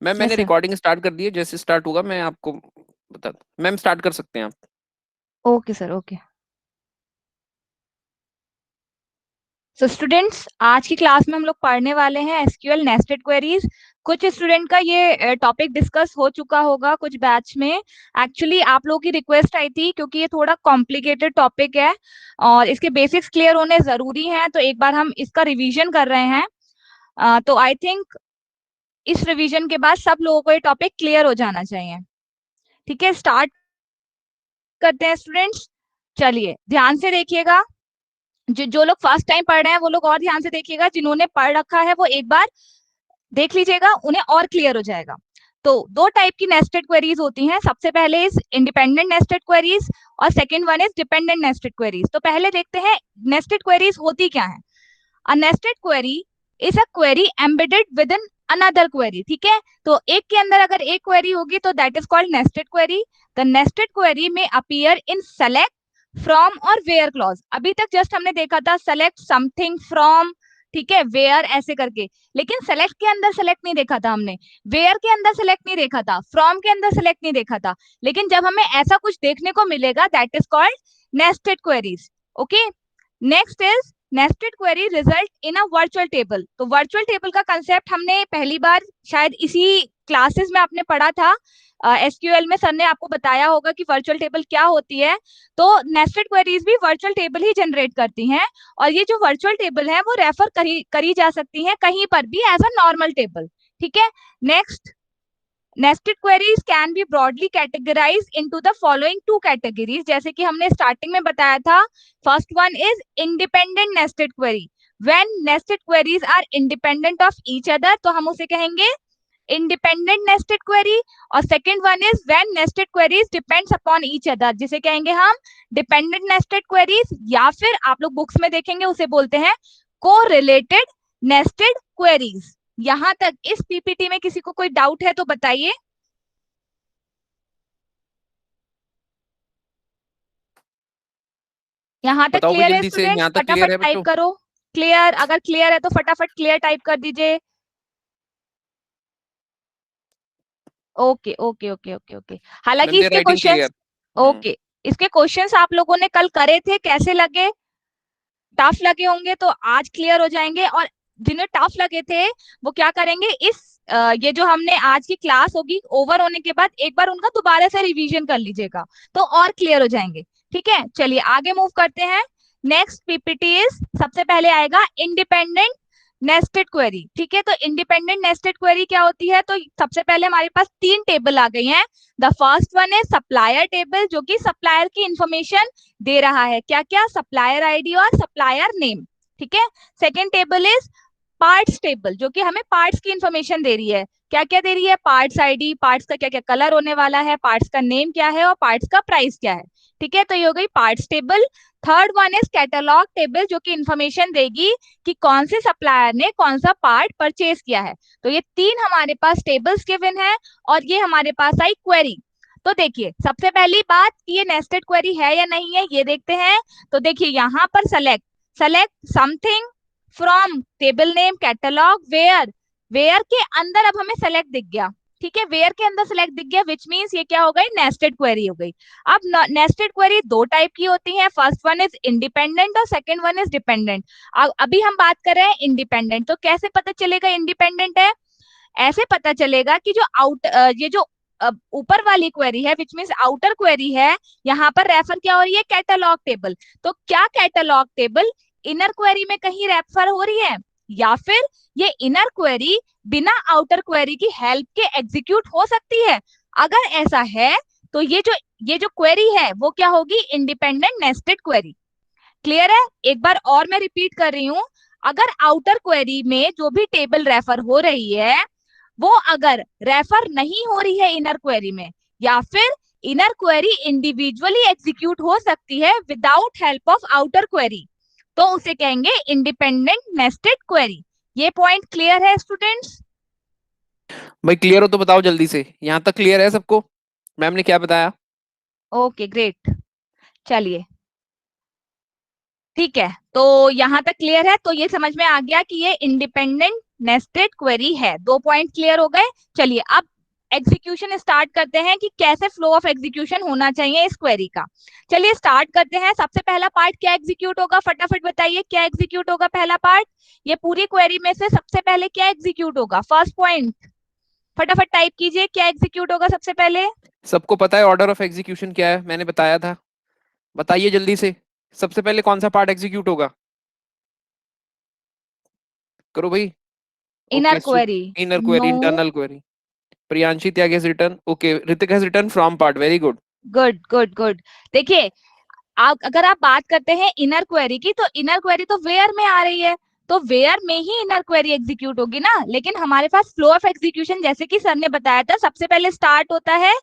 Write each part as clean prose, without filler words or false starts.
Ma'am मैंने जैसे recording start कर दी है, जैसे स्टार्ट होगा मैं आपको बता दूं। मैम स्टार्ट कर सकते हैं आप। Okay sir, okay. So students, आज की क्लास में हम लोग पढ़ने वाले हैं एसक्यूएल नेस्टेड क्वेरीज। कुछ स्टूडेंट का ये टॉपिक डिस्कस हो चुका होगा कुछ बैच में। एक्चुअली आप लोगों की रिक्वेस्ट आई थी क्योंकि ये थोड़ा कॉम्प्लिकेटेड टॉपिक है और इसके बेसिक्स क्लियर होने जरूरी हैं, तो एक बार हम इसका रिवीजन कर रहे हैं। तो आई थिंक इस रिवीजन के बाद सब लोगों को ये टॉपिक क्लियर हो जाना चाहिए। ठीक है, स्टार्ट करते हैं स्टूडेंट्स। चलिए ध्यान से देखिएगा। जो जो लोग फर्स्ट टाइम पढ़ रहे हैं वो लोग और ध्यान से देखिएगा, जिन्होंने पढ़ रखा है वो एक बार देख लीजिएगा, उन्हें और क्लियर हो जाएगा। तो दो टाइप की नेस्टेड क्वेरीज होती हैं। सबसे पहले इज इंडिपेंडेंट नेस्टेड क्वेरीज और second one is dependent nested queries. तो पहले देखते हैं नेस्टेड क्वेरीज होती क्या है। A nested query is a query embedded within another query. ठीक है, तो एक के अंदर अगर एक क्वेरी होगी तो that is called nested query. The nested query में अपीयर इन सेलेक्ट, फ्रॉम और वेयर क्लॉज। अभी तक जस्ट हमने देखा था सेलेक्ट समथिंग फ्रॉम, ठीक है, वेयर ऐसे करके, लेकिन सेलेक्ट के अंदर सेलेक्ट नहीं देखा था हमने, वेयर के अंदर सेलेक्ट नहीं देखा था, फ्रॉम के अंदर सेलेक्ट नहीं देखा था। लेकिन जब हमें ऐसा कुछ देखने को मिलेगा that is called nested queries. Okay, next is nested query result in a virtual table. तो वर्चुअल टेबल का कंसेप्ट हमने पहली बार शायद इसी क्लासेस में आपने पढ़ा था। एसक्यूएल में सर ने आपको बताया होगा कि वर्चुअल टेबल क्या होती है। तो नेस्टेड क्वेरीज भी वर्चुअल टेबल ही जनरेट करती हैं, और ये जो वर्चुअल टेबल है वो रेफर करी जा सकती है कहीं पर भी एज अ नॉर्मल टेबल। ठीक है, next, nested queries can be broadly categorise into the following two categories, जैसे कि हमने स्टार्टिंग में बताया था। First one is independent nested query. When nested queries are independent of each other तो हम उसे कहेंगे इंडिपेंडेंट नेस्टेड क्वेरी। और second one is when nested queries depends upon each other, जिसे कहेंगे हम डिपेंडेंट नेस्टेड क्वेरीज, या फिर आप लोग बुक्स में देखेंगे उसे बोलते हैं को रिलेटेड नेस्टेड क्वेरीज। यहां तक इस पीपीटी में किसी को कोई डाउट है तो बताइए। यहाँ तक बताओ भाई क्लियर है जल्दी से, स्टूडेंट्स? यहाँ तक फटाफट क्लियर है टाइप बच्चों? करो। क्लियर, अगर क्लियर है तो फटाफट क्लियर टाइप कर दीजिए। Okay okay okay okay okay. हालांकि मैम देयर इसके राइटिंग क्वेश्चंस, क्लियर। हम्म। ओके, इसके क्वेश्चंस आप लोगों ने कल करे थे, कैसे लगे? टफ लगे होंगे तो आज क्लियर हो जाएंगे, और जिन्हें टफ लगे थे वो क्या करेंगे, इस ये जो हमने आज की क्लास होगी ओवर होने के बाद एक बार उनका दोबारा से रिवीजन कर लीजिएगा तो और क्लियर हो जाएंगे। ठीक है, चलिए आगे मूव करते हैं। नेक्स्ट पीपीटी इज, सबसे पहले आएगा इंडिपेंडेंट नेस्टेड क्वेरी। ठीक है, तो इंडिपेंडेंट नेस्टेड क्वेरी क्या होती है? तो सबसे पहले हमारे पास तीन टेबल आ गई हैं। द फर्स्ट वन है सप्लायर टेबल, जो कि सप्लायर की इंफॉर्मेशन दे रहा है, क्या क्या, सप्लायर आईडी और सप्लायर नेम। ठीक है, second table is parts table, जो कि हमें पार्ट्स की इंफॉर्मेशन दे रही है, क्या क्या दे रही है, पार्ट्स आईडी, पार्ट्स का क्या क्या कलर होने वाला है, पार्ट्स का नेम क्या है और पार्ट्स का प्राइस क्या है। ठीक है, तो ये हो गई parts table. Third one is catalogue table, जो कि इंफॉर्मेशन देगी कि कौन से सप्लायर ने कौन सा पार्ट परचेज किया है। तो ये तीन हमारे पास टेबल्स गिवन है, और ये हमारे पास आई क्वेरी। तो देखिए सबसे पहली बात कि ये नेस्टेड क्वेरी है या नहीं है ये देखते हैं। तो देखिए यहाँ पर select, select something from table name catalog where, where के अंदर अब हमें सेलेक्ट दिख गया। ठीक है, वेयर के अंदर सेलेक्ट दिख गया, विच मीन्स ये क्या हो गई, नेस्टेड क्वेरी हो गई। अब नेस्टेड क्वेरी दो टाइप की होती है, फर्स्ट वन इज इंडिपेंडेंट और सेकंड वन इज डिपेंडेंट। अब अभी हम बात कर रहे हैं इंडिपेंडेंट, तो कैसे पता चलेगा इंडिपेंडेंट है? ऐसे पता चलेगा कि जो ये जो ऊपर वाली क्वेरी है विच मीन्स आउटर क्वेरी है, यहाँ पर रेफर क्या हो रही है, कैटलॉग टेबल। तो क्या कैटलॉग टेबल इनर क्वेरी में कहीं रेफर हो रही है, या फिर ये इनर क्वेरी बिना आउटर क्वेरी की हेल्प के एग्जीक्यूट हो सकती है? अगर ऐसा है तो ये जो क्वेरी है वो क्या होगी, इंडिपेंडेंट नेस्टेड क्वेरी। क्लियर है? एक बार और मैं रिपीट कर रही हूं, अगर आउटर क्वेरी में जो भी टेबल रेफर हो रही है वो अगर रेफर नहीं हो रही है इनर क्वेरी में, या फिर इनर क्वेरी इंडिविजुअली एग्जीक्यूट हो सकती है without help of outer query, तो उसे कहेंगे इंडिपेंडेंट नेस्टेड क्वेरी। ये पॉइंट क्लियर है स्टूडेंट्स? भाई क्लियर हो तो बताओ जल्दी से, यहाँ तक क्लियर है सबको? मैम ने क्या बताया? ओके ग्रेट, चलिए ठीक है, तो यहां तक क्लियर है, तो ये समझ में आ गया कि ये इंडिपेंडेंट नेस्टेड क्वेरी है। 2 पॉइंट क्लियर हो गए। चलिए अब एग्जीक्यूशन स्टार्ट करते हैं कि कैसे फ्लो ऑफ एग्जीक्यूशन होना चाहिए इस क्वेरी का। चलिए स्टार्ट करते हैं। सबसे पहला पार्ट क्या एग्जीक्यूट होगा, फटाफट बताइए क्या एग्जीक्यूट होगा पहला पार्ट। ये पूरी क्वेरी में से सबसे पहले क्या एग्जीक्यूट होगा, फर्स्ट पॉइंट फटाफट टाइप कीजिए, क्या एग्जीक्यूट होगा सबसे पहले। सबको पता है ऑर्डर ऑफ एग्जीक्यूशन क्या है, मैंने बताया था। बताइए जल्दी से, सबसे पहले कौन सा पार्ट एग्जीक्यूट होगा? करो भाई। Inner okay, query. Inner query, no. Internal query. Priyanshi Tyag has written, okay, Ritik has written from part, very good. Good good good. देखिए आप अगर आप बात करते हैं इनर क्वेरी की, तो इनर क्वेरी तो वेयर में आ रही है, तो वेयर में ही इनर क्वेरी एग्जीक्यूट होगी ना। लेकिन हमारे पास फ्लो ऑफ एग्जीक्यूशन जैसे कि सर ने बताया था, सबसे पहले स्टार्ट होता है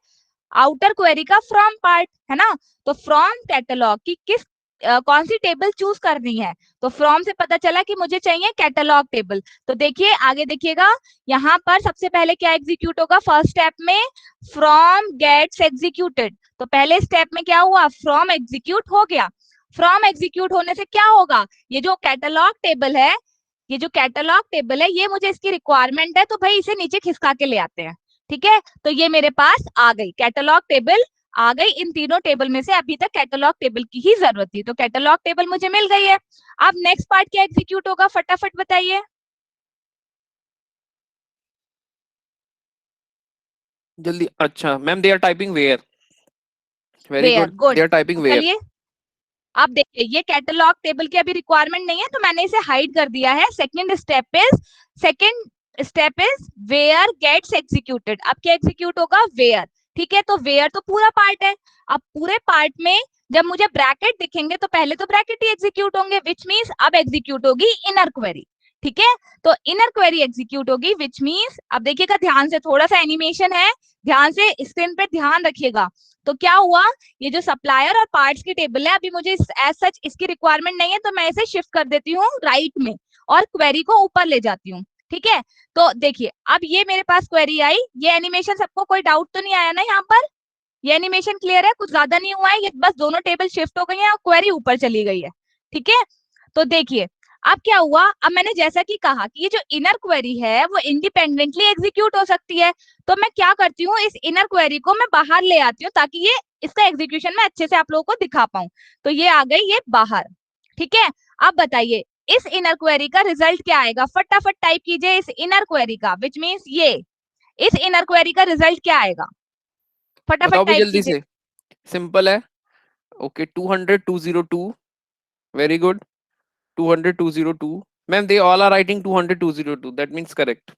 आउटर क्वेरी का फ्रॉम पार्ट, है ना। तो फ्रॉम कैटलॉग की किस कौन सी टेबल चूज करनी है, तो फ्रॉम से पता चला कि मुझे चाहिए कैटलॉग टेबल। तो देखिए आगे देखिएगा, यहाँ पर सबसे पहले क्या एग्जीक्यूट होगा फर्स्ट स्टेप में, फ्रॉम गेट्स एग्जीक्यूटेड। तो पहले स्टेप में क्या हुआ, फ्रॉम एग्जीक्यूट हो गया। फ्रॉम एग्जीक्यूट होने से क्या होगा, ये जो कैटलॉग टेबल है, ये जो कैटलॉग टेबल है ये मुझे इसकी रिक्वायरमेंट है, तो भाई इसे नीचे खिसका के ले आते हैं। ठीक है, तो ये मेरे पास आ गई कैटलॉग टेबल, आ गई। इन तीनों टेबल में से अभी तक कैटलॉग टेबल की ही जरूरत थी, तो कैटलॉग टेबल मुझे मिल गई है। अब नेक्स्ट पार्ट क्या एग्जीक्यूट होगा, फटाफट बताइए। जल्दी, अच्छा ma'am, they are typing where, very where, good, they good. Are तो टाइपिंग वेयर। चलिए अब देखिए, ये कैटलॉग टेबल की अभी रिक्वायरमेंट नहीं है तो मैंने इसे हाइड कर दिया है। Second step is where gets executed. अब क्या एग्जीक्यूट होगा, वेयर। ठीक है, तो वेयर तो पूरा पार्ट है। अब पूरे पार्ट में जब मुझे ब्रैकेट दिखेंगे तो पहले तो ब्रैकेट ही एग्जीक्यूट होंगे, विच मीन्स अब एग्जीक्यूट होगी इनर क्वेरी। ठीक है, तो इनर क्वेरी एग्जीक्यूट होगी, विच मीन्स अब देखिएगा ध्यान से, थोड़ा सा एनिमेशन है, ध्यान से स्क्रीन पे ध्यान रखिएगा। तो क्या हुआ, ये जो सप्लायर और पार्ट्स की टेबल है, अभी मुझे एज सच इसकी रिक्वायरमेंट नहीं है, तो मैं इसे शिफ्ट कर देती हूँ राइट में और क्वेरी को ऊपर ले जाती हूँ। ठीक है, तो देखिए अब ये मेरे पास क्वेरी आई। ये एनिमेशन सबको कोई डाउट तो नहीं आया ना यहाँ पर, ये एनिमेशन क्लियर है, कुछ ज्यादा नहीं हुआ है, ये बस दोनों टेबल शिफ्ट हो गई है और क्वेरी ऊपर चली गई है। ठीक है, तो देखिए अब क्या हुआ, अब मैंने जैसा कि कहा कि ये जो इनर क्वेरी है वो इंडिपेंडेंटली एग्जीक्यूट हो सकती है, तो मैं क्या करती हूँ, इस इनर क्वेरी को मैं बाहर ले आती हूँ ताकि ये इसका एग्जीक्यूशन मैं अच्छे से आप लोगों को दिखा पाऊं। तो ये आ गई ये बाहर। ठीक है, अब बताइए इस इनर क्वेरी का रिजल्ट क्या आएगा, फटाफट टाइप कीजिए इस इनर क्वेरी का, विच मीन्स ये इस इनर क्वेरी का रिजल्ट क्या आएगा, फटाफट बताओ भी टाइप जल्दी कीजिए। से, सिंपल है। Okay, 200 202, very good, 200 202। Ma'am they all are writing 200 202, that means correct.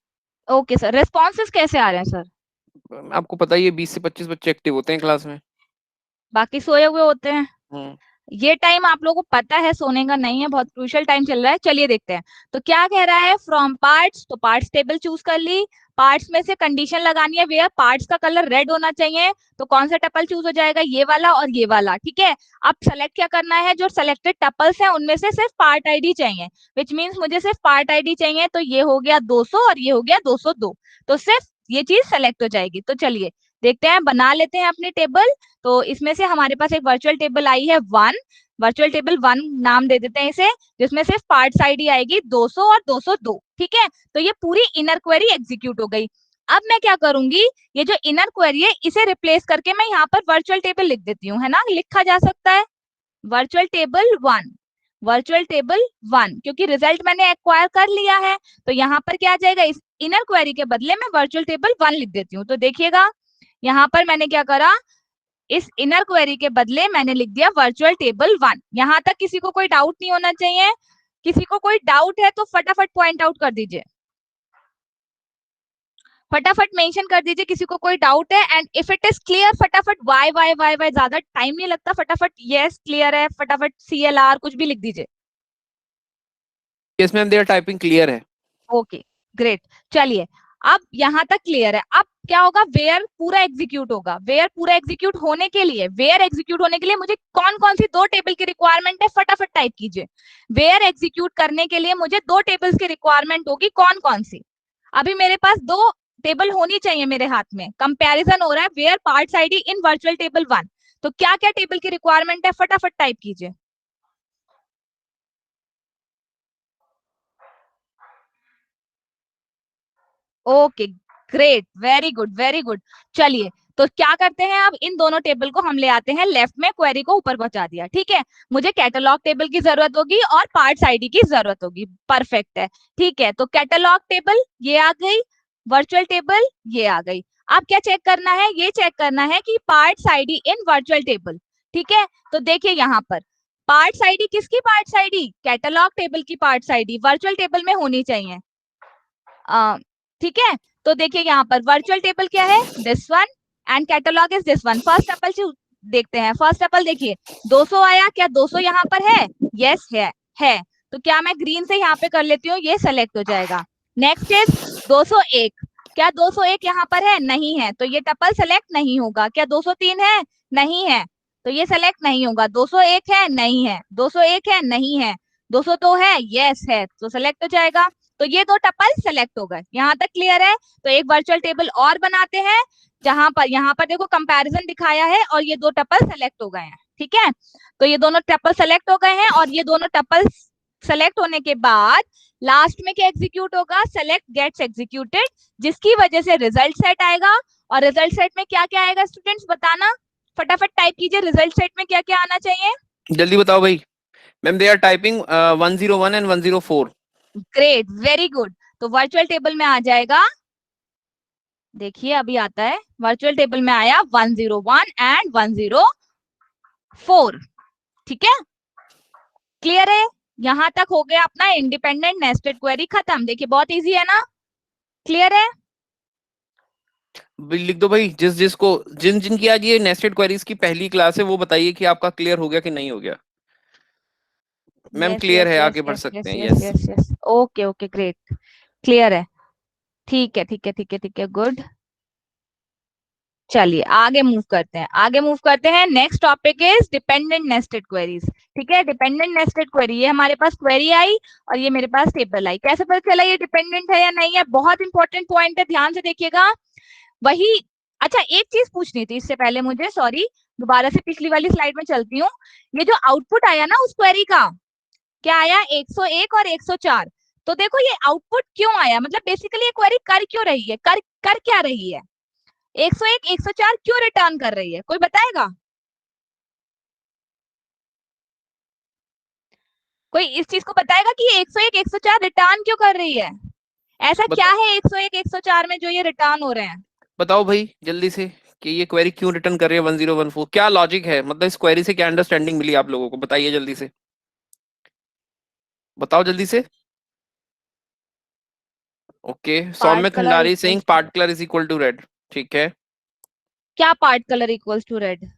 Okay sir, responses कैसे आ रहे हैं सर। आपको पता ही है 20 से 25 बच्चे एक्टिव होते हैं क्लास में। बाकी सोए हुए होते हैं। हम्म। ये टाइम आप लोगों को पता है सोने का नहीं है, बहुत क्रूशियल टाइम चल रहा है। चलिए देखते हैं, तो क्या कह रहा है, फ्रॉम पार्ट्स, तो पार्ट्स टेबल चूज कर ली। पार्ट्स में से कंडीशन लगानी है, वेयर पार्ट्स का कलर रेड होना चाहिए, तो कौन सा टपल चूज हो जाएगा, ये वाला और ये वाला। ठीक है, अब सेलेक्ट क्या करना है, जो सेलेक्टेड टपल्स हैं उनमें से सिर्फ पार्ट आईडी चाहिए, विच मीन्स मुझे सिर्फ पार्ट आईडी चाहिए, तो ये हो गया 200 और ये हो गया 202, तो सिर्फ ये चीज सेलेक्ट हो जाएगी। तो चलिए देखते हैं, बना लेते हैं अपनी टेबल। तो इसमें से हमारे पास एक वर्चुअल टेबल आई है 1, वर्चुअल टेबल 1 नाम दे देते हैं इसे, जिसमें सिर्फ पार्ट्स आईडी आएगी 200 और 202। ठीक है, तो ये पूरी इनर क्वेरी एग्जीक्यूट हो गई। अब मैं क्या करूंगी, ये जो इनर क्वेरी है इसे रिप्लेस करके मैं यहाँ पर वर्चुअल टेबल लिख देती हूँ, है ना, लिखा जा सकता है वर्चुअल टेबल 1, वर्चुअल टेबल 1, क्योंकि रिजल्ट मैंने एक्वायर कर लिया है। तो यहाँ पर क्या आ जाएगा, इस इनर क्वेरी के बदले में वर्चुअल टेबल 1 लिख देती हूँ। तो देखिएगा यहाँ पर मैंने क्या करा, इस इनर क्वेरी के बदले मैंने लिख दिया वर्चुअल टेबल 1। यहां तक किसी को कोई डाउट नहीं होना चाहिए, किसी को कोई डाउट है तो फटाफट पॉइंट आउट कर दीजिए, फटाफट मेंशन कर दीजिए किसी को कोई डाउट है। And if it is clear फटाफट वाई वाई वाई वाई, ज्यादा टाइम नहीं लगता, फटाफट यस क्लियर है, फटाफट CLR कुछ भी लिख दीजिए। Yes ma'am, they are typing clear है। Okay great. चलिए अब यहां तक क्लियर है। अब क्या होगा, वेयर पूरा एग्जीक्यूट होगा। वेयर पूरा एग्जीक्यूट होने के लिए, वेयर एग्जीक्यूट होने के लिए मुझे कौन कौन सी दो टेबल की रिक्वायरमेंट है, फटाफट टाइप कीजिए। वेयर एग्जीक्यूट करने के लिए मुझे दो टेबल्स की रिक्वायरमेंट होगी, कौन कौन सी। अभी मेरे पास दो टेबल होनी चाहिए मेरे हाथ में, कंपैरिजन हो रहा है where parts ID in virtual table 1। तो क्या क्या टेबल की रिक्वायरमेंट है, फटाफट टाइप कीजिए। Okay great, very good very good. चलिए तो क्या करते हैं, अब इन दोनों टेबल को हम ले आते हैं लेफ्ट में, क्वेरी को ऊपर पहुंचा दिया, ठीक है। मुझे कैटलॉग टेबल की जरूरत होगी और पार्ट्स आईडी की जरूरत होगी, परफेक्ट है, ठीक है। तो कैटलॉग टेबल ये आ गई, वर्चुअल टेबल ये आ गई। अब क्या चेक करना है, ये चेक करना है कि parts ID in virtual table, ठीक है। तो देखिए यहाँ पर पार्ट्स आईडी, किसकी पार्ट्स आईडी, कैटलॉग टेबल की पार्ट्स आईडी वर्चुअल टेबल में होनी चाहिए, ठीक है। तो देखिए यहाँ पर वर्चुअल टेबल क्या है, this one, and catalogue is this one. First tuple देखते हैं, फर्स्ट टपल देखिए 200 आया, क्या 200 यहाँ पर है, यस है। तो क्या मैं ग्रीन से यहाँ पे कर लेती हूँ, ये सेलेक्ट हो जाएगा। नेक्स्ट इज 201, क्या 201 यहाँ पर है, नहीं है, तो ये टपल सेलेक्ट नहीं होगा। क्या 203 है, नहीं है, तो ये सेलेक्ट नहीं होगा। 201 है, नहीं है, 201 है, नहीं है, 202 है, यस है, तो सेलेक्ट हो जाएगा। तो ये दो टपल सेलेक्ट हो गए, यहाँ तक क्लियर है। तो एक वर्चुअल टेबल और बनाते हैं जहां पर, यहाँ पर देखो कंपैरिजन दिखाया है और ये दो टपल सेलेक्ट हो गए हैं, ठीक है। तो ये दोनों टपल सेलेक्ट हो गए हैं और ये दोनों टपल सेलेक्ट होने के बाद लास्ट में क्या एग्जीक्यूट होगा, सेलेक्ट गेट्स एग्जीक्यूटेड, जिसकी वजह से रिजल्ट सेट आएगा। और रिजल्ट सेट में क्या क्या आएगा स्टूडेंट्स, बताना फटाफट टाइप कीजिए, रिजल्ट सेट में क्या क्या आना चाहिए, जल्दी बताओ भाई। Ma'am they are typing 101 and 104। Great very good. तो वर्चुअल टेबल में आ जाएगा, देखिए अभी आता है, वर्चुअल टेबल में आया 101 एंड 104, ठीक है, क्लियर है। यहां तक हो गया अपना इंडिपेंडेंट नेस्टेड क्वेरी खत्म। देखिए बहुत इजी है ना, क्लियर है। लिख दो भाई, जिस जिसको जिन जिन की आज ये नेस्टेड क्वेरीज की पहली क्लास है वो बताइए कि आपका क्लियर हो गया कि नहीं हो गया। मैम यस क्लियर यस है, यस आगे बढ़ यस सकते यस हैं। Yes yes. Yes yes, okay okay great, clear है, ठीक है ठीक है ठीक है ठीक है, गुड। चलिए आगे मूव करते हैं, आगे मूव करते हैं। Next topic is dependent nested queries, ठीक है। डिपेंडेंट नेस्टेड क्वेरी, ये हमारे पास क्वेरी आई और ये मेरे पास टेबल आई, कैसे पता चला ये डिपेंडेंट है या नहीं है, बहुत इंपॉर्टेंट पॉइंट है, ध्यान से देखिएगा। वही, अच्छा एक चीज पूछनी थी इससे पहले मुझे, सॉरी, दोबारा से पिछली वाली स्लाइड में चलती हूँ। ये जो आउटपुट आया ना उस क्वेरी का, क्या आया, 101 और 104। तो देखो ये आउटपुट क्यों आया, मतलब बेसिकली ये क्वेरी कर क्यों रही है, कर कर क्या रही है, 101 104 क्यों रिटर्न कर रही है, कोई बताएगा, कोई इस चीज को बताएगा कि ये 101 104 रिटर्न क्यों कर रही है, ऐसा क्या बता, है 101 104 में जो ये रिटर्न हो रहे हैं। बताओ भाई जल्दी से कि ये क्वेरी क्यों रिटर्न कर रही है 1014, क्या लॉजिक है, मतलब इस क्वेरी से क्या अंडरस्टैंडिंग मिली आप लोगों को, बताइए जल्दी से, बताओ जल्दी से। Okay, part Saumya colour Khandari Singh, equals to, part colour is equal to red. ठीक है। क्या part colour equals to red,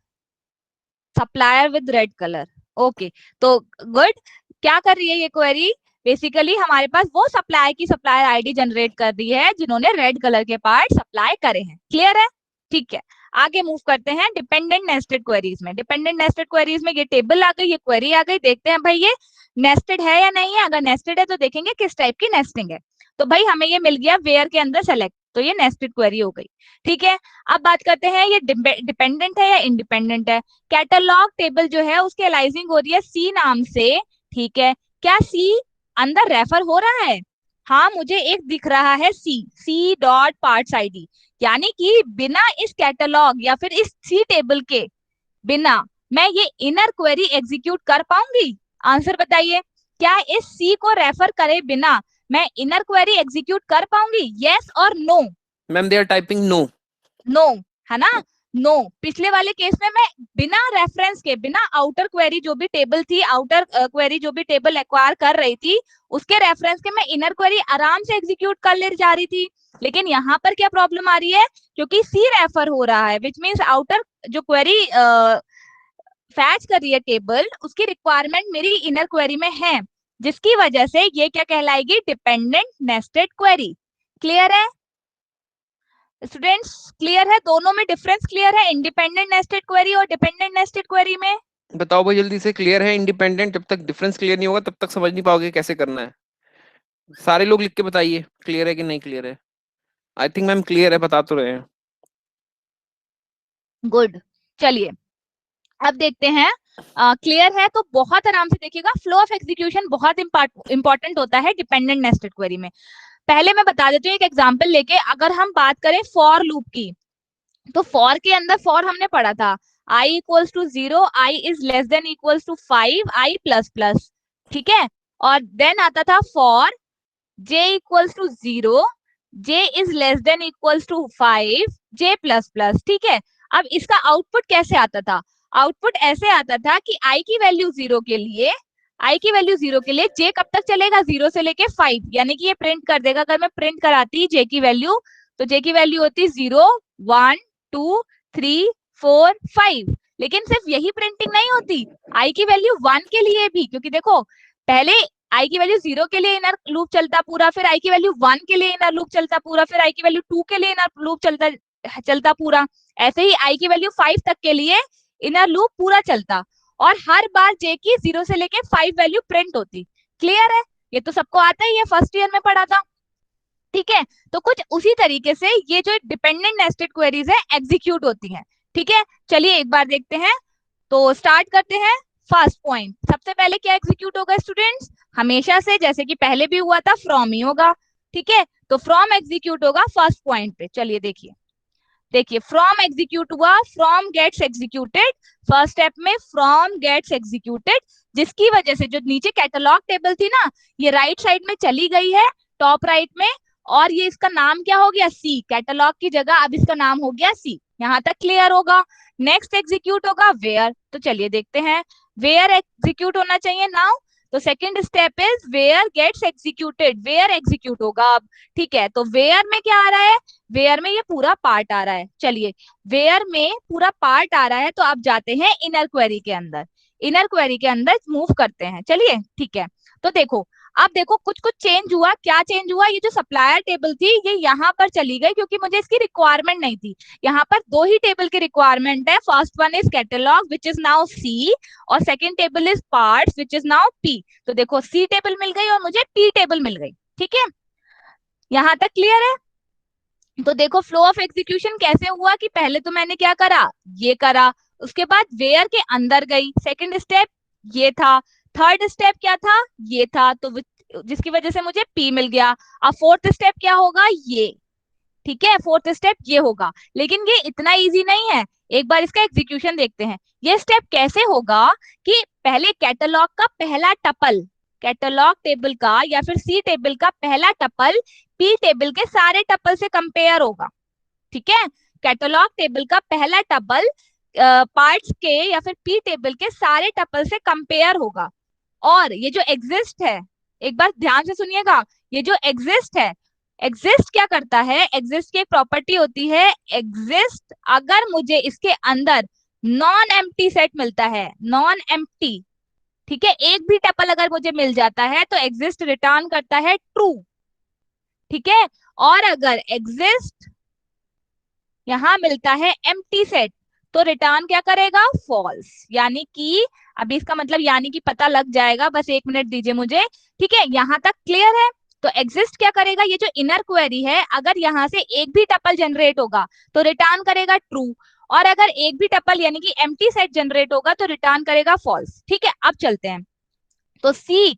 supplier with red colour, okay. तो गुड, क्या कर रही है ये क्वेरी, बेसिकली हमारे पास वो सप्लाई की सप्लायर आईडी जनरेट कर रही है जिन्होंने रेड कलर के पार्ट सप्लाई करे हैं, क्लियर है, ठीक है। आगे मूव करते हैं डिपेंडेंट नेस्टेड क्वेरीज में। डिपेंडेंट नेस्टेड क्वेरीज में ये टेबल आ गई, ये क्वेरी आ गई, देखते हैं भाई ये नेस्टेड है या नहीं है। अगर नेस्टेड है तो देखेंगे किस टाइप की नेस्टिंग है। तो भाई हमें ये मिल गया वेयर के अंदर सेलेक्ट, तो ये नेस्टेड क्वेरी हो गई, ठीक है। अब बात करते हैं ये डिपेंडेंट है या इंडिपेंडेंट है। कैटलॉग टेबल जो है उसकी एलाइजिंग हो रही है सी नाम से, ठीक है। क्या सी अंदर रेफर हो रहा है, हाँ मुझे एक दिख रहा है सी डॉट पार्ट्स आईडी, यानी कि बिना इस कैटलॉग या फिर इस सी टेबल के बिना मैं ये इनर क्वेरी एग्जीक्यूट कर पाऊंगी, आंसर बताइए। क्या इस सी को रेफर करे बिना मैं इनर क्वेरी एग्जीक्यूट कर पाऊंगी, यस और no. Ma'am they are typing no. No, है ना, नो। पिछले वाले केस में मैं बिना रेफरेंस के, बिना आउटर क्वेरी जो भी टेबल थी, आउटर क्वेरी जो भी टेबल एक्वायर कर रही थी उसके रेफरेंस के मैं इनर क्वेरी आराम से एग्जीक्यूट कर ले जा रही थी। लेकिन यहाँ पर क्या प्रॉब्लम आ रही है, क्योंकि सी रेफर हो रहा है, विच मीन्स आउटर जो क्वेरी फैच कर रही है टेबल, उसकी रिक्वायरमेंट मेरी इनर क्वेरी में है, जिसकी वजह से ये क्या कहलाएगी, डिपेंडेंट नेस्टेड क्वेरी, क्लियर है स्टूडेंट्स, क्लियर है, दोनों में डिफरेंस क्लियर है, इंडिपेंडेंट नेस्टेड क्वेरी और डिपेंडेंट नेस्टेड क्वेरी में। बताओ भाई जल्दी से, क्लियर है इंडिपेंडेंट, जब तक डिफरेंस क्लियर नहीं होगा तब तक समझ नहीं पाओगे कैसे करना है। सारे लोग लिख के बताइए क्लियर है कि नहीं क्लियर है। आई थिंक मैम क्लियर है, बता तो रहे हैं। गुड, चलिए अब देखते हैं। क्लियर है तो बहुत आराम से देखिएगा, फ्लो ऑफ एग्जीक्यूशन बहुत इंपॉर्टेंट होता है डिपेंडेंट नेस्टेड क्वेरी में। पहले मैं बता देती हूँ एक एग्जांपल लेके, अगर हम बात करें फॉर लूप की, तो फॉर के अंदर फॉर हमने पढ़ा था i equals to 0, i is less than equals to 5, i plus plus, ठीक है। और देन आता था for j equals to 0, j is less than equals to 5, j plus plus, ठीक है। अब इसका आउटपुट कैसे आता था? आउटपुट ऐसे आता था कि i की वैल्यू 0 के लिए, i की वैल्यू 0 के लिए j कब तक चलेगा? 0 से लेके 5, यानी कि ये प्रिंट कर देगा। अगर मैं प्रिंट कराती j की वैल्यू, तो j की वैल्यू होती 0, 1, 2, 3, 4, 5। लेकिन सिर्फ यही प्रिंटिंग नहीं होती, i की वैल्यू 1 के लिए भी, क्योंकि देखो पहले i की वैल्यू 0 के लिए इनर लूप चलता पूरा, फिर i की वैल्यू 1 के लिए इनर लूप चलता पूरा, फिर i की वैल्यू 2 के लिए इनर लूप चलता पूरा। ऐसे ही i की वैल्यू 5 तक के लिए इनर लूप पूरा चलता, और हर बार j की 0 से लेके 5 वैल्यू प्रिंट होती। क्लियर है? ये तो सबको आता ही है, फर्स्ट ईयर में पढ़ा था, ठीक है। तो कुछ उसी तरीके से ये जो डिपेंडेंट नेस्टेड क्वेरीज है एग्जीक्यूट होती हैं, ठीक है। चलिए एक बार देखते हैं, तो स्टार्ट करते हैं। फर्स्ट पॉइंट, सबसे पहले क्या एग्जीक्यूट होगा स्टूडेंट्स? हमेशा से जैसे कि पहले भी हुआ था, फ्रॉम ही होगा, ठीक है। तो फ्रॉम एग्जीक्यूट होगा फर्स्ट पॉइंट पे। चलिए देखिए, देखिए फ्रॉम एग्जीक्यूट हुआ, from gets executed. First step में फ्रॉम गेट्स एग्जीक्यूटेड, जिसकी वजह से जो नीचे कैटलॉग टेबल थी ना, ये राइट साइड में चली गई है, टॉप राइट में, और ये इसका नाम क्या हो गया? सी। कैटलॉग की जगह अब इसका नाम हो गया सी। यहाँ तक क्लियर होगा? नेक्स्ट एग्जीक्यूट होगा वेयर। तो चलिए देखते हैं, वेयर एग्जीक्यूट होना चाहिए नाउ। तो second step is where gets executed, where execute होगा अब, ठीक है। तो वेयर में क्या आ रहा है? वेयर में ये पूरा पार्ट आ रहा है। चलिए, वेयर में पूरा पार्ट आ रहा है, तो अब जाते हैं इनर क्वेरी के अंदर, इनर क्वेरी के अंदर मूव करते हैं। चलिए ठीक है, तो देखो अब देखो कुछ कुछ चेंज हुआ। क्या चेंज हुआ? ये जो सप्लायर टेबल थी ये यहाँ पर चली गई, क्योंकि मुझे इसकी रिक्वायरमेंट नहीं थी। यहाँ पर दो ही टेबल की रिक्वायरमेंट है, first one is catalogue which is now C, और second table is parts which is now P. तो देखो सी टेबल मिल गई और मुझे पी टेबल मिल गई, ठीक है। यहाँ तक क्लियर है? तो देखो फ्लो ऑफ एग्जीक्यूशन कैसे हुआ, कि पहले तो मैंने क्या करा, ये करा, उसके बाद वेयर के अंदर गई, सेकंड स्टेप ये था, थर्ड स्टेप क्या था, ये था, तो जिसकी वजह से मुझे पी मिल गया। अब फोर्थ स्टेप क्या होगा? ये, ठीक है, फोर्थ स्टेप ये होगा। लेकिन ये इतना इजी नहीं है, एक बार इसका एग्जीक्यूशन देखते हैं। ये स्टेप कैसे होगा कि पहले कैटलॉग का पहला टपल, कैटलॉग टेबल का या फिर सी टेबल का पहला टपल पी टेबल के सारे टपल से कंपेयर होगा, ठीक है। कैटलॉग टेबल का पहला टपल पार्ट्स के या फिर पी टेबल के सारे टपल से कंपेयर होगा। और ये जो एग्जिस्ट है, एक बार ध्यान से सुनिएगा, ये जो एग्जिस्ट है, एग्जिस्ट क्या करता है? एग्जिस्ट की एक प्रॉपर्टी होती है, एग्जिस्ट अगर मुझे इसके अंदर नॉन एम्प्टी सेट मिलता है, नॉन एम्प्टी, ठीक है, एक भी टपल अगर मुझे मिल जाता है तो एग्जिस्ट रिटर्न करता है ट्रू, ठीक है। और अगर एग्जिस्ट यहां मिलता है एम्प्टी सेट तो रिटर्न क्या करेगा? फॉल्स। यानी कि अभी इसका मतलब यानी कि पता लग जाएगा, बस एक मिनट दीजिए मुझे, ठीक है। यहां तक क्लियर है? तो एग्जिस्ट क्या करेगा? ये जो इनर क्वेरी है, अगर यहाँ से एक भी टपल जनरेट होगा तो रिटर्न करेगा ट्रू, और अगर एक भी टपल यानी कि एम्प्टी सेट जनरेट होगा तो रिटर्न करेगा फॉल्स, ठीक है। अब चलते हैं, तो सी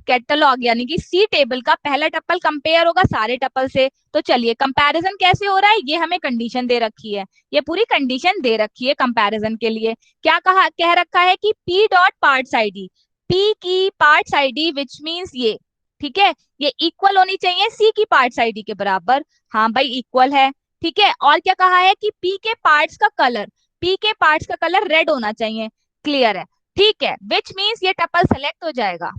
कैटलॉग यानी कि सी टेबल का पहला टपल कंपेयर होगा सारे टपल से। तो चलिए कंपैरिजन कैसे हो रहा है, ये हमें कंडीशन दे रखी है, ये पूरी कंडीशन दे रखी है कंपैरिजन के लिए। क्या कह रखा है कि p dot parts ID, p की पार्ट्स आईडी विच मींस ये, ठीक है, ये इक्वल होनी चाहिए c की पार्ट्स आईडी के बराबर। हाँ भाई इक्वल है, ठीक है। और क्या कहा है कि p के पार्ट्स का कलर, p के पार्ट्स का कलर रेड होना चाहिए। क्लियर है? ठीक है, विच मींस ये टपल सेलेक्ट हो जाएगा।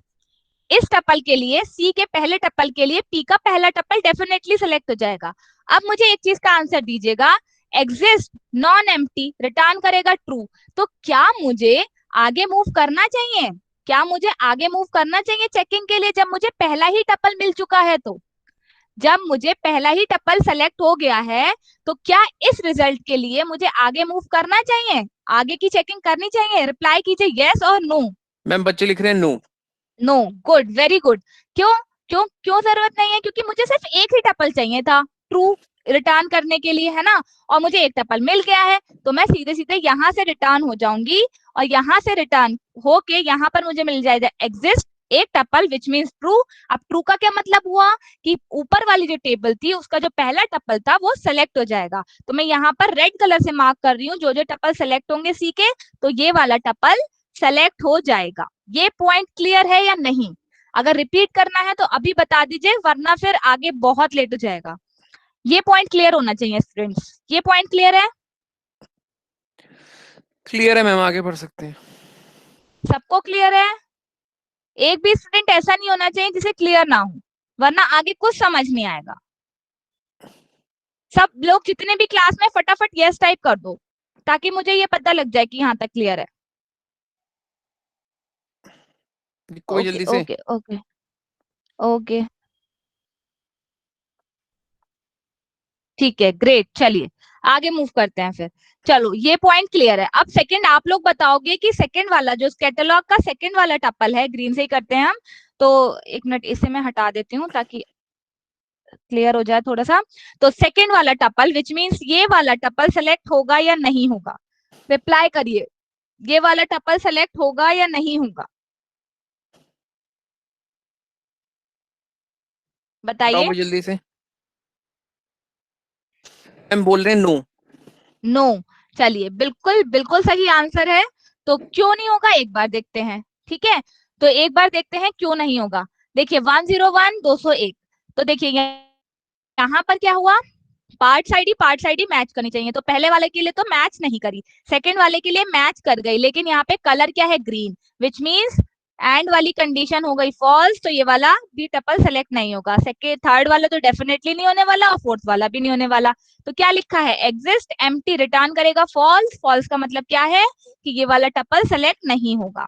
इस टपल के लिए, सी के पहले टपल के लिए पी का पहला टपल डेफिनेटली सिलेक्ट हो जाएगा। अब मुझे एक चीज का आंसर दीजिएगा, एग्जिस्ट नॉन एम्प्टी रिटर्न करेगा ट्रू, तो क्या मुझे आगे मूव करना चाहिए? क्या मुझे आगे मूव करना चाहिए चेकिंग के लिए, जब मुझे पहला ही टपल मिल चुका है? तो जब मुझे पहला ही टपल सेलेक्ट हो गया है तो क्या इस रिजल्ट के लिए मुझे आगे मूव करना चाहिए, आगे की चेकिंग करनी चाहिए? रिप्लाई कीजिए यस और नो। मैम बच्चे लिख रहे हैं no. No, good, very good. क्यों क्यों क्यों जरूरत नहीं है? क्योंकि मुझे सिर्फ एक ही टपल चाहिए था ट्रू रिटर्न करने के लिए, है ना, और मुझे एक टपल मिल गया है, तो मैं सीधे सीधे यहाँ से रिटर्न हो जाऊंगी, और यहाँ से रिटर्न होके यहाँ पर मुझे मिल जाएगा एग्जिस्ट एक टपल विच मीन्स ट्रू। अब ट्रू का क्या मतलब हुआ कि ऊपर वाली जो टेबल थी उसका जो पहला टपल था वो सेलेक्ट हो जाएगा। तो मैं यहाँ पर रेड कलर से मार्क कर रही हूँ, जो जो टपल सेलेक्ट होंगे सी के, तो ये वाला टपल सेलेक्ट हो जाएगा। ये पॉइंट क्लियर है या नहीं? अगर रिपीट करना है तो अभी बता दीजिए, वरना फिर आगे बहुत लेट हो जाएगा। ये पॉइंट क्लियर होना चाहिए स्टूडेंट्स, ये पॉइंट क्लियर है? क्लियर है मैम, आगे बढ़ सकते हैं। सबको क्लियर है? एक भी स्टूडेंट ऐसा नहीं होना चाहिए जिसे क्लियर ना हो, वरना आगे कुछ समझ नहीं आएगा। सब लोग जितने भी क्लास में फटाफट यस टाइप कर दो, ताकि मुझे ये पता लग जाए कि यहाँ तक क्लियर है। लिखो भाई ओके जल्दी से। ओके ओके ओके, ठीक है, ग्रेट। चलिए आगे मूव करते हैं फिर। चलो ये पॉइंट क्लियर है। अब सेकंड आप लोग बताओगे कि सेकंड वाला जो कैटलॉग का सेकंड वाला टपल है, ग्रीन से ही करते हैं हम। तो एक मिनट, इसे मैं हटा देती हूँ ताकि क्लियर हो जाए थोड़ा सा। तो सेकंड वाला टपल विच मीन्स ये वाला टपल सेलेक्ट होगा या नहीं होगा? रिप्लाई करिए, ये वाला टपल सेलेक्ट होगा या नहीं होगा? बताओ बताइए। भाई जल्दी से। मैम बोल रहे हैं नो। नो। चलिए बिल्कुल बिल्कुल सही आंसर है। तो क्यों नहीं होगा एक बार देखते हैं, ठीक है? तो एक बार देखते हैं क्यों नहीं होगा। देखिए 101 201, तो देखिए यहाँ पर क्या हुआ, पार्ट साइड ही मैच करनी चाहिए, तो पहले वाले के लिए तो मैच नहीं करी, सेकंड वाले के लिए मैच कर गई, लेकिन यहाँ पे कलर क्या है, ग्रीन, विच मीन्स एंड वाली कंडीशन हो गई फॉल्स, तो ये वाला भी टपल सेलेक्ट नहीं होगा। सेकेंड थर्ड वाला तो डेफिनेटली नहीं होने वाला, और फोर्थ वाला भी नहीं होने वाला। तो क्या लिखा है, एग्जिस्ट एम्प्टी, रिटर्न करेगा फॉल्स। फॉल्स का मतलब क्या है कि ये वाला टपल सेलेक्ट नहीं होगा।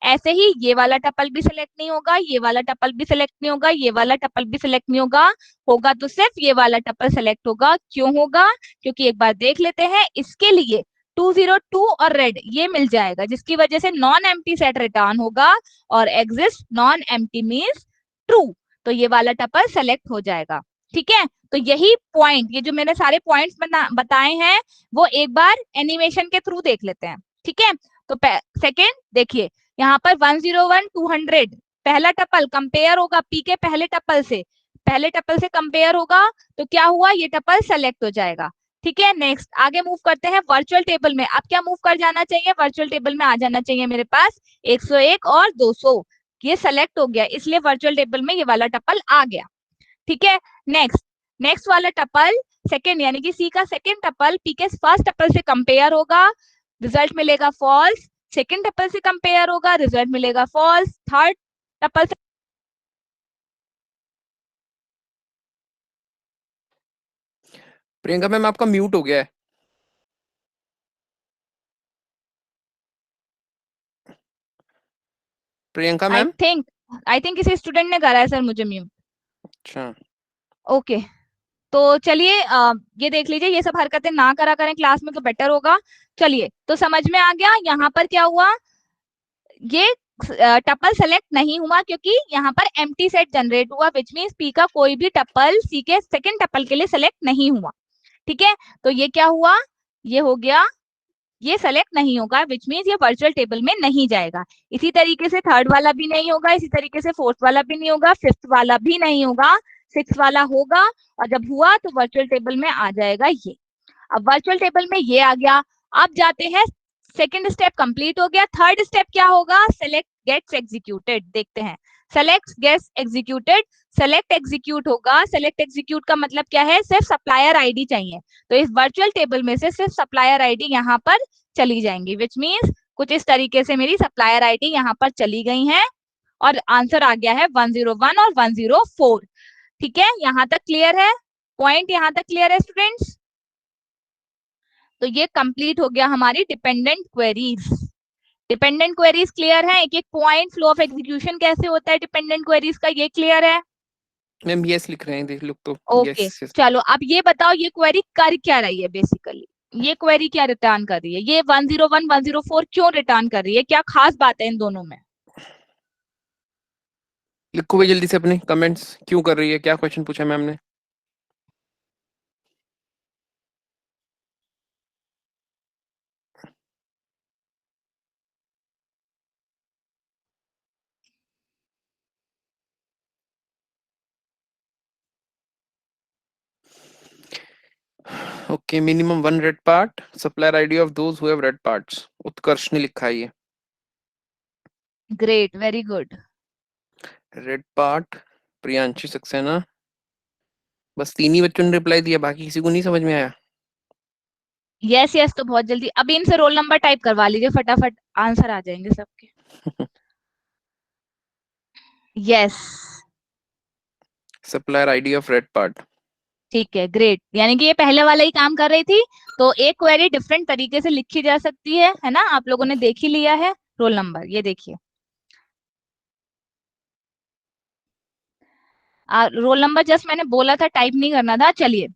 ऐसे ही ये वाला टपल भी सिलेक्ट नहीं होगा, ये वाला टपल भी सिलेक्ट नहीं होगा, ये वाला टपल भी सिलेक्ट नहीं होगा। होगा तो सिर्फ ये वाला टपल सेलेक्ट होगा। क्यों होगा? क्योंकि एक बार देख लेते हैं, इसके लिए 202 और रेड ये मिल जाएगा, जिसकी वजह से नॉन एम्प्टी सेट रिटर्न होगा, और exist non empty means true. तो ये वाला टपल सेलेक्ट हो जाएगा। ठीक है, तो यही पॉइंट, ये जो मैंने सारे पॉइंट्स बताए हैं, वो एक बार एनिमेशन के थ्रू देख लेते हैं। ठीक है, तो सेकेंड देखिए, यहाँ पर 101 200 पहला टपल कंपेयर होगा पी के पहले टपल से कंपेयर होगा, तो क्या हुआ, ये टपल सेलेक्ट हो जाएगा। ठीक है, नेक्स्ट आगे मूव करते हैं वर्चुअल टेबल में। अब क्या मूव कर जाना चाहिए, वर्चुअल टेबल में आ जाना चाहिए मेरे पास 101 और 200, ये सेलेक्ट हो गया, इसलिए वर्चुअल टेबल में ये वाला टपल आ गया। ठीक है, नेक्स्ट नेक्स्ट वाला टपल सेकंड, यानी कि सी का सेकंड टपल पी के फर्स्ट टपल से कंपेयर होगा, रिजल्ट मिलेगा फॉल्स। सेकंड टपल से कंपेयर होगा, रिजल्ट मिलेगा फॉल्स। थर्ड टपल से प्रियंका मैम आपका म्यूट हो गया है। प्रियंका आई मैम। थिंक आई थिंक किसी स्टूडेंट ने करा है सर मुझे म्यूट। अच्छा। ओके, तो चलिए ये देख लीजिए, ये सब हरकतें ना करा करें क्लास में तो बेटर होगा। चलिए, तो समझ में आ गया यहाँ पर क्या हुआ, ये टपल सेलेक्ट नहीं हुआ क्योंकि यहाँ पर एम्प्टी सेट जनरेट हुआ, विच मीन्स पी का कोई भी टपल सी के सेकंड टपल के लिए सेलेक्ट नहीं हुआ। ठीक है, तो ये क्या हुआ, ये हो गया, ये सेलेक्ट नहीं होगा, विच मीन्स ये वर्चुअल टेबल में नहीं जाएगा। इसी तरीके से थर्ड वाला भी नहीं होगा, इसी तरीके से फोर्थ वाला भी नहीं होगा, फिफ्थ वाला भी नहीं होगा, सिक्स वाला होगा, और जब हुआ तो वर्चुअल टेबल में आ जाएगा ये। अब वर्चुअल टेबल में ये आ गया। अब जाते हैं, सेकेंड स्टेप कंप्लीट हो गया, थर्ड स्टेप क्या होगा, सेलेक्ट गेट्स एग्जीक्यूटेड। देखते हैं, select gets executed, select execute होगा। सेलेक्ट एग्जीक्यूट का मतलब क्या है, सिर्फ सप्लायर आईडी चाहिए, तो इस वर्चुअल टेबल में से सिर्फ सप्लायर आईडी यहाँ पर चली जाएंगी, विच मीन्स कुछ इस तरीके से मेरी सप्लायर आईडी यहाँ पर चली गई है, और आंसर आ गया है 101 और 104। ठीक है, यहाँ तक क्लियर है, पॉइंट यहाँ तक क्लियर है स्टूडेंट्स? तो ये कंप्लीट हो गया हमारी dependent queries. Dependent queries clear है, एक एक पॉइंट, फ्लो ऑफ एग्जीक्यूशन कैसे होता है डिपेंडेंट क्वेरीज का, ये क्लियर है? मैम यस लिख रहे हैं, देख लो तो। Okay, yes yes. चलो अब ये बताओ, ये क्वेरी कर क्या रही है बेसिकली, ये क्वेरी क्या रिटर्न कर रही है, ये 101 104 क्यों रिटर्न कर रही है, क्या खास बात है इन दोनों में? लिखो भाई जल्दी से अपने कमेंट्स, क्यों कर रही है, क्या क्वेश्चन पूछा मैम ने। Okay, minimum one red part. Supplier ID of those who have red parts. उत्कर्ष ने लिखा है ये. Great, very good. Red part. Priyanshi Saxena. बस 3 ही बच्चों ने रिप्लाई दिया, बाकी किसी को नहीं समझ में आया. यस यस, तो बहुत जल्दी अभी इनसे रोल नंबर टाइप करवा लीजिए, फटाफट आंसर आ जाएंगे सबके. Yes. Supplier ID of red part. ठीक है, ग्रेट. यानी कि ये पहले वाला ही काम कर रही थी, तो एक क्वेरी डिफरेंट तरीके से लिखी जा सकती है ना. आप लोगों ने देख ही लिया है. रोल नंबर ये देखिए, रोल नंबर जस्ट मैंने बोला था, टाइप नहीं करना था. चलिए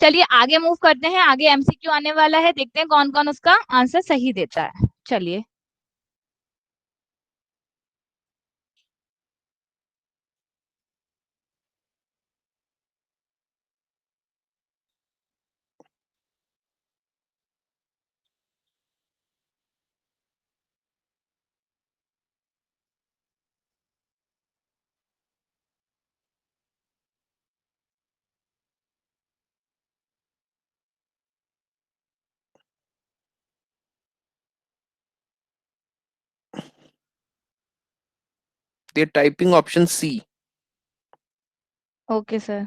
चलिए आगे मूव करते हैं. आगे एमसीक्यू आने वाला है, देखते हैं कौन कौन उसका आंसर सही देता है. चलिए. They're typing option C. Okay sir.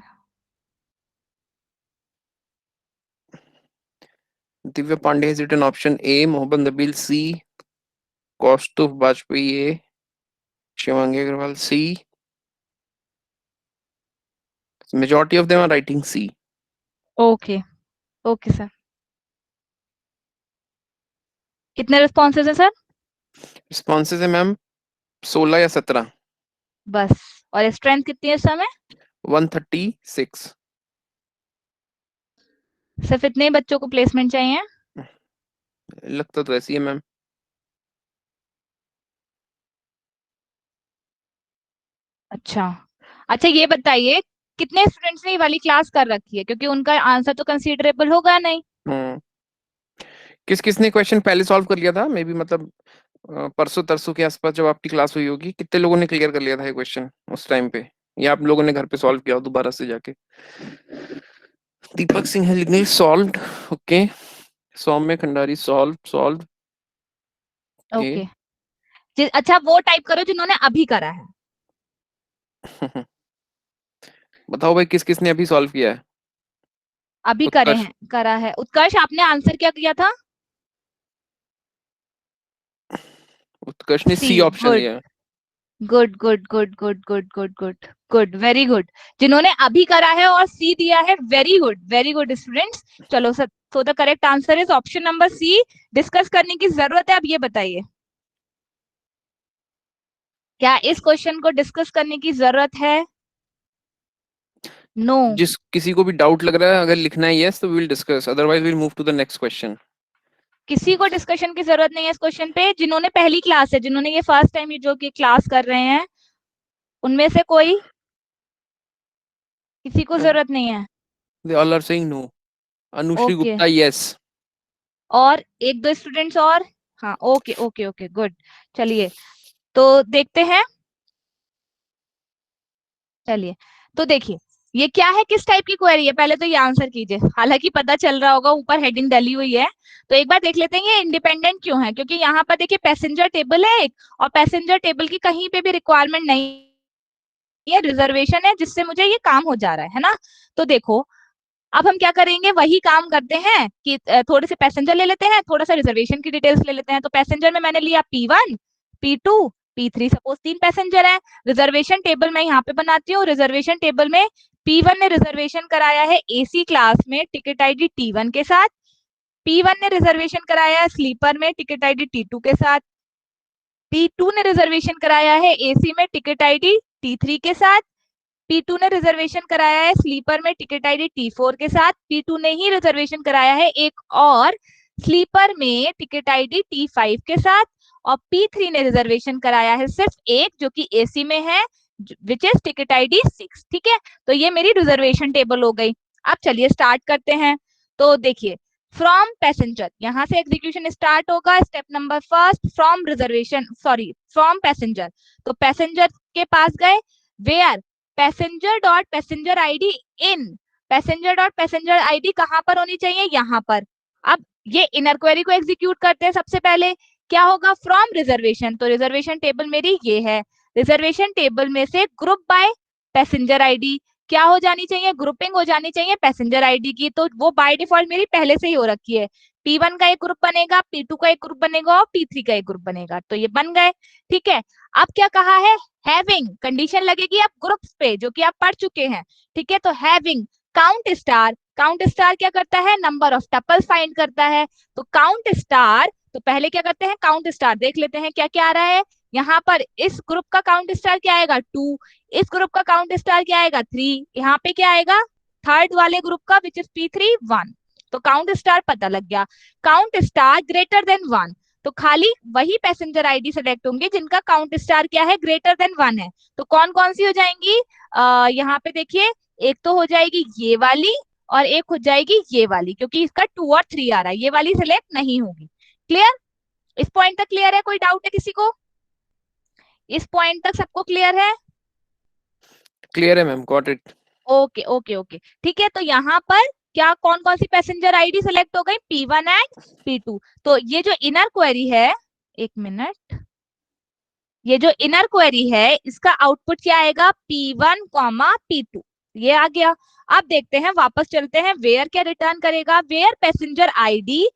Divya Pandey has written option A. Mohammed Nabil C. Kaustubh Bajpayee A. Shivangi Agarwal C. Majority of them are writing C. Okay okay sir. कितने responses है sir? Responses है ma'am 16 या 17. बस. और strength कितनी है इस समय? 136. सिर्फ इतने ही बच्चों को प्लेसमेंट चाहिए? लगता तो ऐसी है मैम. अच्छा अच्छा, ये बताइए कितने स्टूडेंट्स ने ये वाली क्लास कर रखी है, क्योंकि उनका आंसर तो कंसीडरेबल होगा नहीं. किस किसने क्वेश्चन पहले सॉल्व कर लिया था? मे बी मतलब परसों तरसों के आसपास जब आपकी क्लास हुई होगी, कितने लोगों ने क्लियर कर लिया था ये क्वेश्चन उस टाइम पे, या आप लोगों ने घर पे सॉल्व किया हो दोबारा से जाके? दीपक सिंह है सॉल्व्ड. ओके. सौम्य खंडारी सॉल्व. ओके. अच्छा वो टाइप करो जिन्होंने अभी करा है. बताओ भाई किस किसने अभी सॉल्व किया है? अभी करे उत्कर्ष. हैं, करा है. उत्कर्ष, आपने आंसर क्या किया था? उत्कर्ष ने सी. सी ऑप्शन गुड लिया है. Good good good good good good good good, very good. जिन्होंने अभी करा है और सी दिया है, वेरी गुड स्टूडेंट्स. चलो sir, so the correct answer is option number C. Discuss करने की जरूरत है? अब ये बताइए, क्या इस क्वेश्चन को डिस्कस करने की जरूरत है? नो. जिस किसी को भी डाउट लग रहा है, अगर लिखना है यस तो we will discuss, otherwise we will move to the next question. किसी को डिस्कशन की जरूरत नहीं है इस क्वेश्चन पे. जिन्होंने पहली क्लास है, जिन्होंने ये फर्स्ट टाइम ये जो कि क्लास कर रहे हैं, उनमें से कोई, किसी को जरूरत नहीं है? They all are saying no. Anushree okay. Gupta yes. और एक दो स्टूडेंट्स और. हाँ, ओके ओके ओके, गुड. चलिए तो देखते हैं. चलिए तो देखिए, ये क्या है, किस टाइप की क्वेरी है, पहले तो ये आंसर कीजिए. हालांकि पता चल रहा होगा, ऊपर हेडिंग डली हुई है, तो एक बार देख लेते हैं ये इंडिपेंडेंट क्यों है. क्योंकि यहाँ पर देखिए पैसेंजर टेबल है एक, और पैसेंजर टेबल की कहीं पे भी रिक्वायरमेंट नहीं, ये रिजर्वेशन है जिससे मुझे ये काम हो जा रहा है ना. तो देखो, अब हम क्या करेंगे, वही काम करते हैं कि थोड़े से पैसेंजर ले लेते हैं, थोड़ा सा रिजर्वेशन की डिटेल्स ले लेते हैं. तो पैसेंजर में मैंने लिया P1, P2, P3, suppose 3 passenger है. रिजर्वेशन टेबल मैं यहाँ पे बनाती हूँ. रिजर्वेशन टेबल में P1 ने रिजर्वेशन कराया है AC क्लास में टिकट ID T1 के साथ. P1 ने रिजर्वेशन कराया है स्लीपर में टिकट ID T2 के साथ. P2 ने रिजर्वेशन कराया है AC में टिकट ID T3 के साथ. P2 ने रिजर्वेशन कराया है स्लीपर में टिकट ID T4 के साथ. P2 ने ही रिजर्वेशन कराया है एक और स्लीपर में टिकट ID T5 के साथ. और P3 ने रिजर्वेशन कराया है सिर्फ एक, जो कि AC में है, विच इज टिकट ID 6. ठीक है, तो ये मेरी रिजर्वेशन टेबल हो गई. अब चलिए स्टार्ट करते हैं. तो देखिए, फ्रॉम पैसेंजर, यहाँ से एग्जीक्यूशन स्टार्ट होगा. Step number first, from reservation, sorry from passenger. तो पैसेंजर के पास गए, where passenger dot passenger ID in passenger dot passenger ID कहाँ पर होनी चाहिए, यहाँ पर। अब ये इनर क्वेरी को एग्जीक्यूट करते हैं। सबसे पहले क्या होगा, फ्रॉम रिजर्वेशन, तो रिजर्वेशन टेबल मेरी ये है। रिजर्वेशन टेबल में से ग्रुप बाय पैसेंजर आईडी क्या हो जानी चाहिए, ग्रुपिंग हो जानी चाहिए पैसेंजर आईडी की, तो वो बाय डिफॉल्ट मेरी पहले से ही हो रखी है। P1 का एक ग्रुप बनेगा, P2 का एक ग्रुप बनेगा और P3 का एक ग्रुप बनेगा, तो ये बन गए। ठीक है, अब क्या कहा है, हैविंग कंडीशन लगेगी अब ग्रुप्स पे जो कि आप पढ़ चुके हैं। ठीक है, तो having count star, count star क्या करता है, नंबर ऑफ टपल्स फाइंड करता है। तो काउंट स्टार, तो पहले क्या करते हैं, काउंट स्टार देख लेते हैं क्या क्या आ रहा है। यहाँ पर इस ग्रुप का काउंट स्टार क्या आएगा 2, इस ग्रुप का काउंट स्टार क्या आएगा 3, यहाँ पे क्या आएगा थर्ड वाले ग्रुप का विच इज P3 1। तो काउंट स्टार पता लग गया। काउंट स्टार ग्रेटर देन 1, तो खाली वही पैसेंजर आईडी सेलेक्ट होंगे जिनका काउंट स्टार क्या है, ग्रेटर देन 1 है। तो कौन कौन सी हो जाएंगी, यहाँ पे देखिए, एक तो हो जाएगी ये वाली और एक हो जाएगी ये वाली, क्योंकि इसका 2 और 3 आ रहा है, ये वाली सिलेक्ट नहीं होगी। क्लियर, इस पॉइंट तक क्लियर है, कोई डाउट है किसी को, इस पॉइंट तक सबको क्लियर है? क्लियर है ma'am, got it. Okay okay okay, ठीक है, तो यहाँ पर क्या कौन कौन सी पैसेंजर आईडी सेलेक्ट हो गई, P1 एंड P2। तो ये जो इनर क्वेरी है, एक मिनट, ये जो इनर क्वेरी है इसका आउटपुट क्या आएगा, P1 कॉमा P2, ये आ गया। अब देखते हैं, वापस चलते हैं, वेयर क्या रिटर्न करेगा, वेयर पैसेंजर आईडी,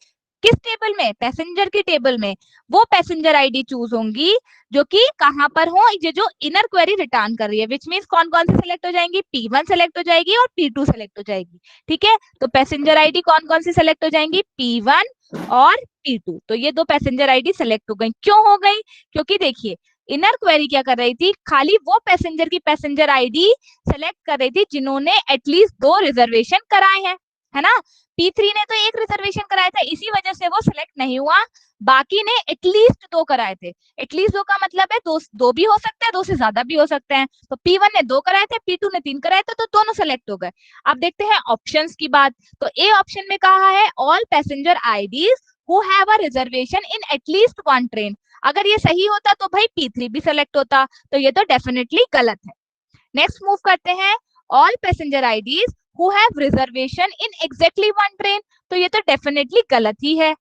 किस टेबल में, पैसेंजर की टेबल में वो पैसेंजर आईडी चूज होंगी जो कि कहां पर हो, ये जो इनर क्वेरी रिटर्न कर रही है, विच मीन्स कौन कौन सी सिलेक्ट हो जाएंगी, P1 सेलेक्ट हो जाएगी और P2 सेलेक्ट हो जाएगी। ठीक है, तो पैसेंजर आईडी कौन कौन सी सेलेक्ट हो जाएंगी, P1 और P2, तो ये दो पैसेंजर आईडी सेलेक्ट हो गई। क्यों हो गई, क्योंकि देखिए इनर क्वेरी क्या कर रही थी, खाली वो पैसेंजर की पैसेंजर आईडी सेलेक्ट कर रही थी जिन्होंने एटलीस्ट 2 रिजर्वेशन कराए हैं, है ना। P3 ने तो 1 रिजर्वेशन कराया था, इसी वजह से वो सिलेक्ट नहीं हुआ। बाकी ने एटलीस्ट 2 कराए थे, एटलीस्ट 2 का मतलब है दो भी हो सकते हैं, 2 से ज्यादा भी हो सकते हैं। तो P1 ने 2 कराए थे, P2 ने 3 कराए थे, तो दोनों सेलेक्ट हो गए। अब देखते हैं ऑप्शंस की बात, तो ए ऑप्शन में कहा है all passenger IDs who have a reservation in at least 1 train. अगर ये सही होता तो भाई P3 भी सेलेक्ट होता, तो ये तो डेफिनेटली गलत है। नेक्स्ट मूव करते हैं, all passenger IDs who have reservation in exactly 1 train, तो ये तो डेफिनेटली गलत ही है।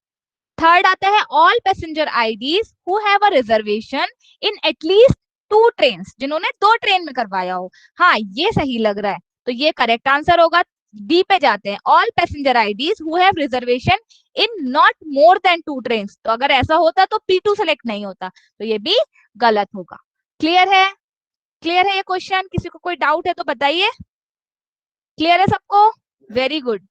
थर्ड आता है all passenger IDs who have a reservation in at least 2 train, जिन्होंने 2 ट्रेन में करवाया हो, हाँ ये सही लग रहा है, तो ये करेक्ट आंसर होगा। बी पे जाते हैं, all passenger IDs who have reservation in not more than 2 train, तो अगर ऐसा होता तो P2 सेलेक्ट नहीं होता, तो ये भी गलत होगा। क्लियर है, क्लियर है ये क्वेश्चन, किसी को कोई डाउट है तो बताइए, क्लियर है सबको, वेरी गुड,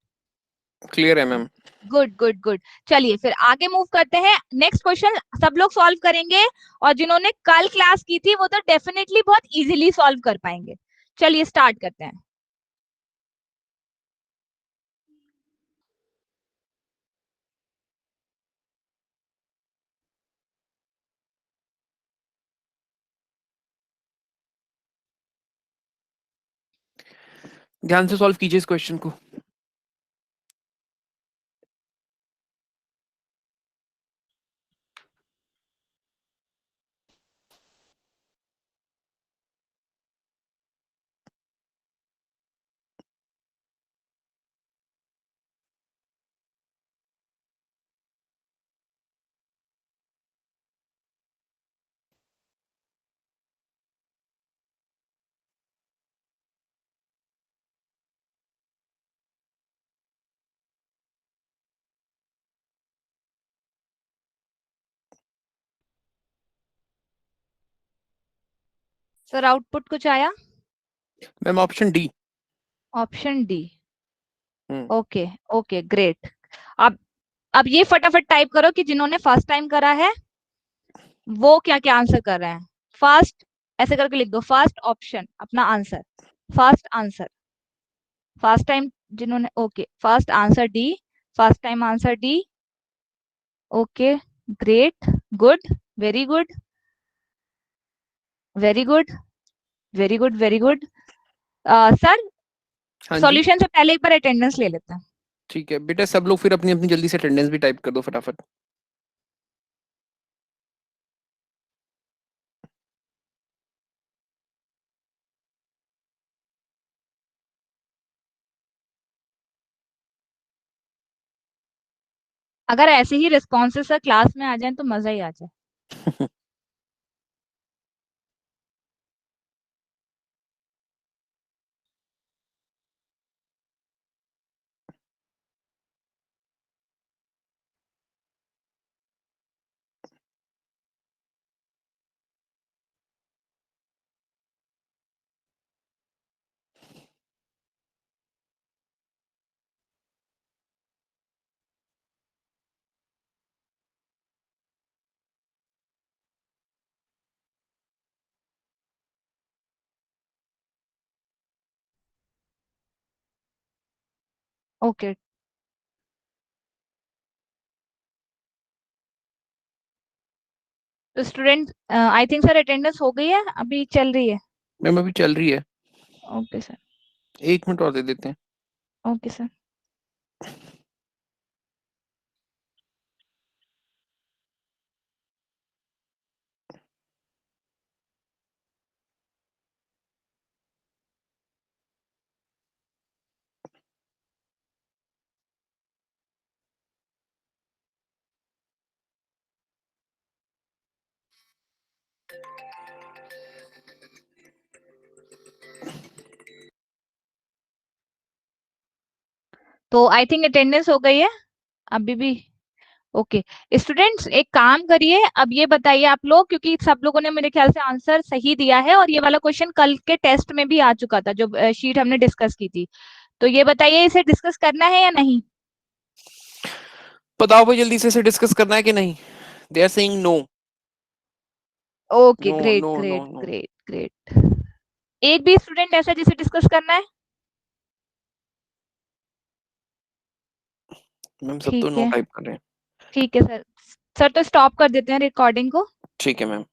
क्लियर है मैम। Good good good. चलिए फिर आगे मूव करते हैं, नेक्स्ट क्वेश्चन सब लोग सॉल्व करेंगे, और जिन्होंने कल क्लास की थी वो तो डेफिनेटली बहुत इजीली सॉल्व कर पाएंगे। चलिए स्टार्ट करते हैं। ध्यान से सॉल्व कीजिए इस क्वेश्चन को। सर आउटपुट कुछ आया? Ma'am option D. Option D, hmm. Okay okay great. अब अब ये फटाफट टाइप करो कि जिन्होंने फर्स्ट टाइम करा है वो क्या क्या आंसर कर रहे हैं। फर्स्ट, ऐसे करके लिख दो, फर्स्ट ऑप्शन अपना answer, first answer, first time जिन्होंने, okay first answer D, first time answer D, okay great, good, very good, very good, very good, very good. Sir हाँ जी। सॉल्यूशन से पहले एक बार अटेंडेंस ले लेते हैं। ठीक है बेटा, सब लोग फिर अपनी अपनी जल्दी से अटेंडेंस भी टाइप कर दो फटाफट। अगर ऐसे ही रिस्पॉन्सेस सर क्लास में आ जाए तो मजा ही आ जाए। ओके, तो student I think sir attendance हो गई है, अभी चल रही है। मैम अभी चल रही है, ओके सर। 1 मिनट और दे देते हैं। Okay sir. तो आई थिंक अटेंडेंस हो गई है अभी भी। ओके स्टूडेंट्स, एक काम करिए, अब ये बताइए आप लोग, क्योंकि सब लोगों ने मेरे ख्याल से आंसर सही दिया है और ये वाला क्वेश्चन कल के टेस्ट में भी आ चुका था, जो शीट हमने डिस्कस की थी। तो ये बताइए, इसे डिस्कस करना है या नहीं? बताओ भाई जल्दी से, इसे डिस्कस करना है कि नहीं? They are saying no. Okay, no great no no great no. Great great. एक भी स्टूडेंट ऐसा जिसे डिस्कस करना है? मैम सब तो ठीक नो है, टाइप कर रहे हैं। ठीक है सर। सर तो स्टॉप कर देते हैं रिकॉर्डिंग को। ठीक है मैम।